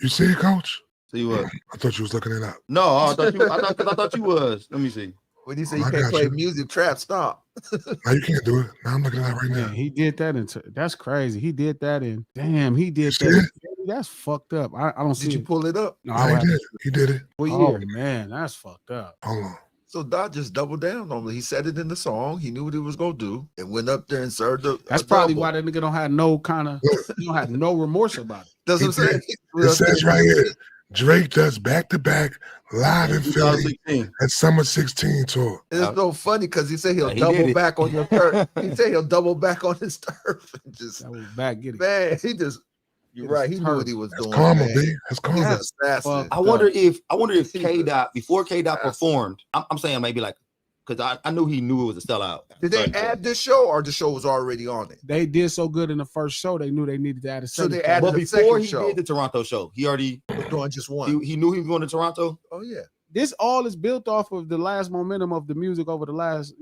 You see it, Coach? See what? I thought you was looking it up. No, I thought you was. Let me see. When you say you can't play music, trap, stop. No, you can't do it. No, I'm looking at it right now. He did that. That's crazy. He did that. And damn, he did that. That's fucked up. I don't see. Did you pull it up? No, he did. He did it. Oh, man, that's fucked up. Hold on. So Doc just doubled down on it. He said it in the song. He knew what he was gonna do and went up there and served the. That's probably why that nigga don't have no kind of, don't have no remorse about it. Doesn't say. It says right here, Drake does back-to-back live in Philly at Summer 16 tour. And it's so funny because he said he'll double back on your turf. He said he'll double back on his turf and just double back, get it. Man, he just. You're right. He knew what he was doing. Karma, B. That's karma. He's assassin. I wonder if K-Dot before K-Dot performed. I'm saying maybe like because I knew he knew it was a sellout. Did they add this show or the show was already on it? They did so good in the first show, they knew they needed to add a second. So they added but the before second he show. did the Toronto show, he already was doing just one. He knew he was going to Toronto. Oh yeah. This all is built off of the last momentum of the music over the last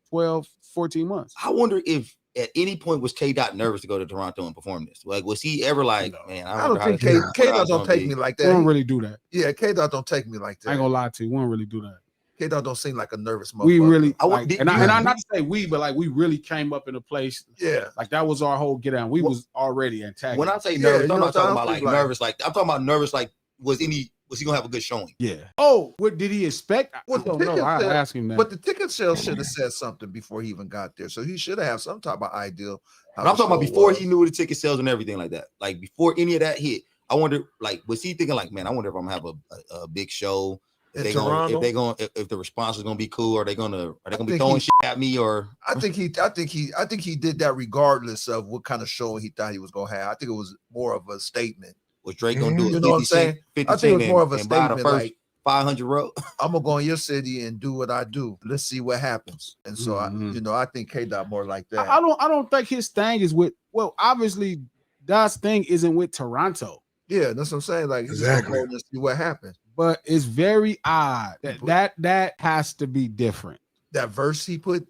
12, 14 months. I wonder if at any point was K-Dot nervous to go to Toronto and perform this? Like, was he ever like, man, I don't think K-Dot don't take me like that. We don't really do that. Yeah, K-Dot don't take me like that. I ain't gonna lie to you. We don't really do that. K-Dot don't seem like a nervous motherfucker. We really, and I'm not to say we, but like we really came up in a place. Yeah. Like that was our whole get down. We was already antagonized. When I say nervous, I'm not talking about like nervous. Like I'm talking about nervous. Like was he gonna have a good showing? Yeah. Oh, what did he expect? I don't know. I asked him that. But the ticket sales should have said something before he even got there. So he should have some type of idea. But I'm talking about before he knew the ticket sales and everything like that. Like before any of that hit, I wonder, like, was he thinking like, man, I wonder if I'm gonna have a big show. If the response is gonna be cool, are they gonna be throwing shit at me? Or I think he did that regardless of what kind of show he thought he was gonna have. I think it was more of a statement. Was Drake gonna do? You know what I'm saying? I think it was more of a statement, like 500 row. I'm gonna go in your city and do what I do. Let's see what happens. And so I think K-Dot more like that. I don't think his thing is with. Well, obviously, Dot's thing isn't with Toronto. Yeah, that's what I'm saying. Like exactly. Let's see what happens. But it's very odd that has to be different. That verse he put.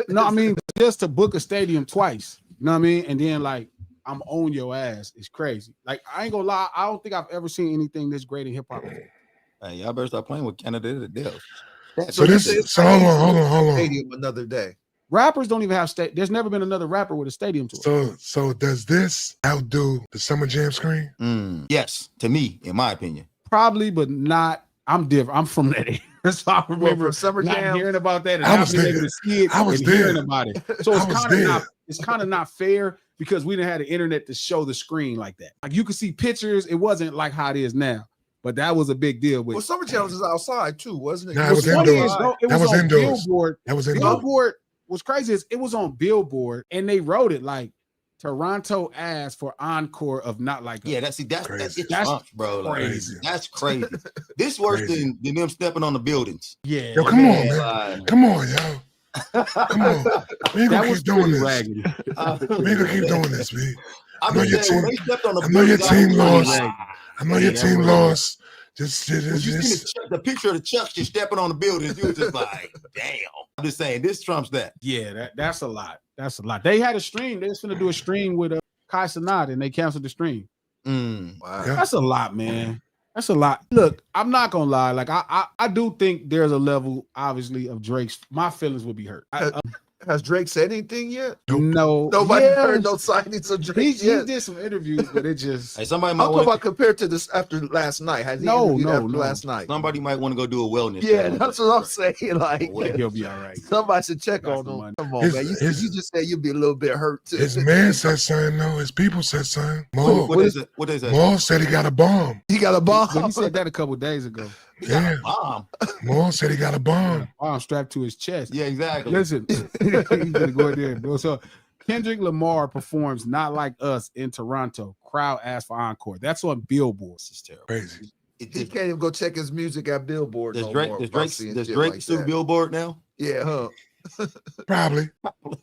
No, I mean just to book a stadium twice. You know what I mean? And then like I'm on your ass. It's crazy. Like I ain't gonna lie. I don't think I've ever seen anything this great in hip hop. Hey, y'all better start playing with Canada to deal. So hold on. Stadium another day. Rappers don't even have there's never been another rapper with a stadium tour. So does this outdo the Summer Jam screen? Yes, to me, in my opinion. Probably, but not. I'm different. I'm from that area. So I remember Summer Jam hearing about that and I was being there. able to see it I was and there. hearing about it. So it's kind of not fair because we didn't have the internet to show the screen like that. Like you could see pictures. It wasn't like how it is now. But that was a big deal. Well, Summer Jam was outside too, wasn't it? Nah, it was indoors. That was indoors. Billboard. That was indoors. Billboard. What's crazy is it was on Billboard and they wrote it like Toronto asked for encore of Not Like Us. Yeah, that's Trump, bro. Crazy. Like, that's crazy. This worse than them stepping on the buildings. Yeah. Yo, come on, man. Come on, yo. Come on. We ain't gonna keep doing this. We ain't gonna keep doing this, man. I know your team lost. I know your team lost. Just you see the picture of the Chucks just stepping on the buildings. You was just like, damn. I'm just saying, this trumps that. Yeah, that's a lot. That's a lot. They had a stream. They was going to do a stream with Kai Cenat, and they canceled the stream. Wow. That's a lot, man. That's a lot. Look, I'm not gonna lie. Like I do think there's a level, obviously, of Drake's. My feelings would be hurt. Has Drake said anything yet? No. Nobody heard no sightings of Drake he did some interviews, but it just. Hey, somebody I'm might talking about compared to this after last night. Has he interviewed after last night? Somebody might want to go do a wellness. Yeah, that's what I'm saying. Like, he'll be all right. Somebody should check on him. Come on, man. You just said you'd be a little bit hurt too. His man said something, though. His people said something. What is it? What is it? Maul said he got a bomb. He got a bomb. But he said that a couple days ago. Yeah. Maul said he got a bomb. Bomb strapped to his chest. Yeah, exactly. Listen, he's gonna go in there, bro. So Kendrick Lamar performs Not Like Us in Toronto. Crowd asked for encore. That's on Billboard. This is terrible. Crazy. He can't even go check his music at Billboard. Does Drake sue Billboard now? Yeah, huh? Probably.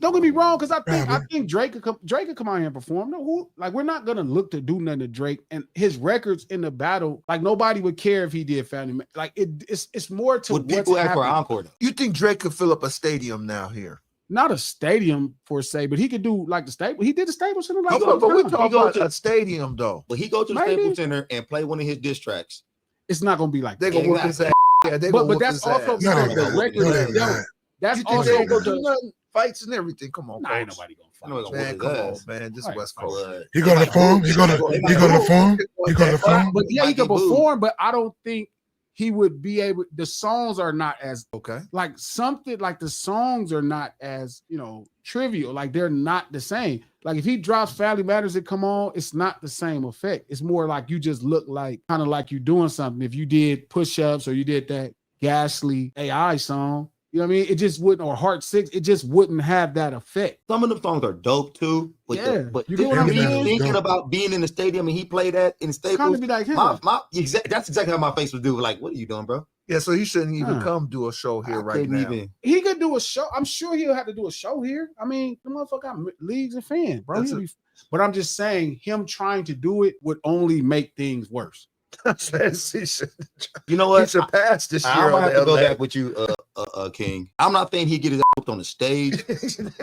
Don't get me wrong, because I think Drake could come out here and perform. No, we're not gonna look to do nothing to Drake and his records in the battle. Like nobody would care if he did Family. Like it's more to would people ask for encore though? You think Drake could fill up a stadium now here? not a stadium per se, but he could do like the stable. He did the Staples Center. Like, but we're talking about a stadium though. But he go to the Staples Center and play one of his diss tracks. It's not gonna be like they're gonna whoop his ass. Yeah, but that's also because the record. That's also go to fights and everything. Come on, ain't nobody gonna fight. Man, come on, man. This is West Coast. He gonna perform. He gonna perform. He gonna perform. But yeah, he can perform. But I don't think he would be able. The songs are not as like something like the songs are not as trivial. Like they're not the same. Like if he drops Family Matters and come on, it's not the same effect. It's more like you just look like kind of like you doing something. If you did push-ups or you did that Ghastly AI song. You know what I mean? It just wouldn't, or Heart 6, it just wouldn't have that effect. Some of the songs are dope too. But you get what I'm saying? Thinking about being in the stadium and he played that in the Staples. Kind of be like him. That's exactly how my face would do. Like, what are you doing, bro? Yeah, so he shouldn't even come do a show here right now. He could do a show. I'm sure he'll have to do a show here. I mean, the motherfucker got leagues and fans, bro. But I'm just saying, him trying to do it would only make things worse. You know what? He should pass this year. I'm gonna have to go back with you, King. I'm not saying he get his ass on the stage,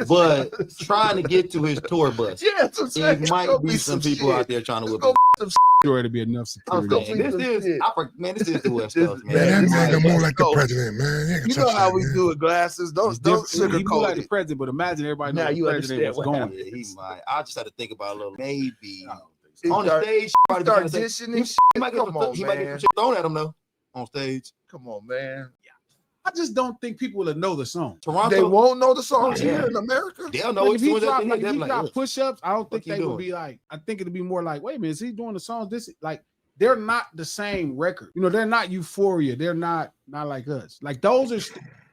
but trying to get to his tour bus. Yeah, it might be some people out there trying to whip him. Sure, to be enough security. This is the West Coast, man. Man, that nigga more like the president, man. You know how we do it, Glasses. Don't sugarcoat it. He like the president, but imagine everybody knows the president was going. Yeah, he might. I just had to think about a little maybe. On on the stage, start dishing and shit. He might get some shit thrown at him though. On stage. Come on, man. I just don't think people will know the song. Toronto, they won't know the songs here in America. They'll know if he drop push-ups, I don't think they would be like. I think it'd be more like, wait a minute, is he doing the songs? This like they're not the same record. They're not Euphoria. They're not like us. Like those are.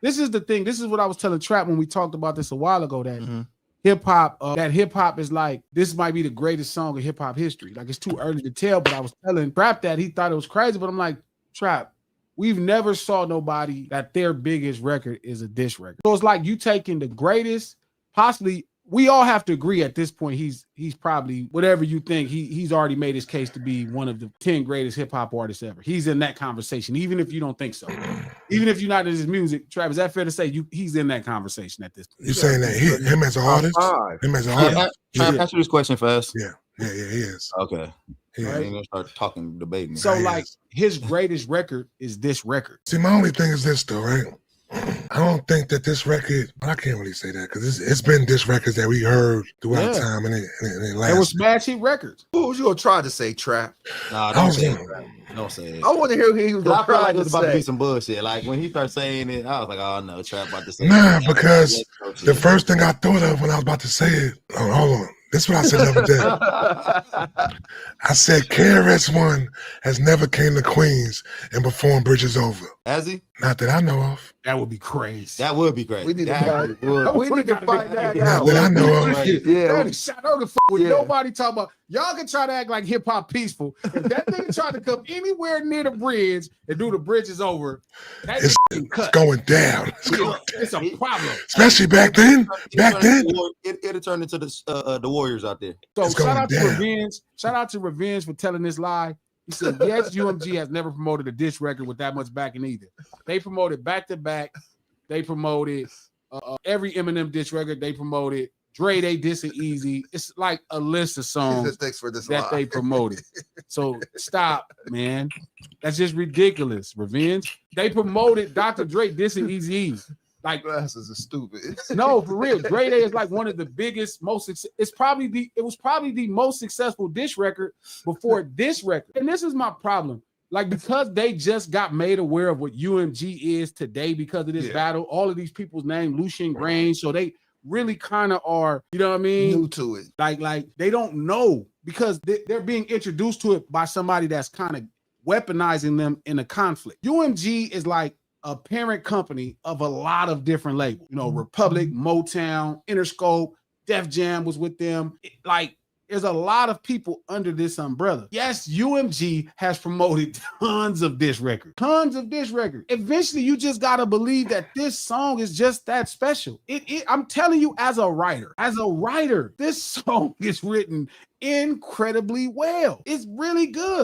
This is the thing. This is what I was telling Trap when we talked about this a while ago. That hip-hop, that hip-hop is like, this might be the greatest song in hip-hop history. Like, it's too early to tell, but I was telling Trap that he thought it was crazy, but I'm like, Trap, we've never saw nobody that their biggest record is a diss record. So it's like you taking the greatest, possibly, we all have to agree at this point, he's probably, whatever you think, he's already made his case to be one of the 10 greatest hip-hop artists ever. He's in that conversation, even if you don't think so. Even if you're not in his music, Travis, is that fair to say he's in that conversation at this point? You're saying that him as an artist? Him as an artist? Answer this question fast. Yeah, he is. Okay. He's gonna start talking, debating. So, like, his greatest record is this record. See, my only thing is this, though, right? I don't think that this record, I can't really say that because it's been diss records that we heard throughout time and it lasted. It was smash hit records. What was you gonna try to say, Trap? Nah, don't say it. Don't say it. I want to hear what he was gonna try like it was about to be some bullshit. Like when he started saying it, I was like, oh no, Trap about to say it. Because the first thing I thought of when I was about to say it, hold on. This is what I said the other day. I said KRS-One has never came to Queens and performed Bridges Over. Has he? Not that I know of. That would be crazy. That would be crazy. We need to find that out. Not that I know of. Yeah. Nobody talk about. Y'all can try to act like hip hop peaceful. If that nigga try to come anywhere near the bridge and do the Bridges Over, it's going down. It's a problem. Especially back then. It'll turn into the Warriors out there. So shout out to Revenge. Shout out to Revenge for telling this lie. He said, yes, UMG has never promoted a diss record with that much backing either. They promoted back-to-back. They promoted every Eminem diss record. They promoted Dre, they dissing Easy. It's like a list of songs that they promoted. So stop, man. That's just ridiculous. Revenge. They promoted Dr. Dre dissing Easy. Like Glasses are stupid. No, for real. Dre Day is like one of the biggest, it was probably the most successful diss record before this record. And this is my problem. Like, because they just got made aware of what UMG is today because of this battle, all of these people's names, Lucian Grange, so they really kind of are, you know what I mean? New to it. Like they don't know because they're being introduced to it by somebody that's kind of weaponizing them in a conflict. UMG is like a parent company of a lot of different labels, Republic, Motown, Interscope, Def Jam was with them. There's a lot of people under this umbrella. Yes, UMG has promoted tons of diss records. Eventually, you just got to believe that this song is just that special. I'm telling you, as a writer, this song is written incredibly well. It's really good.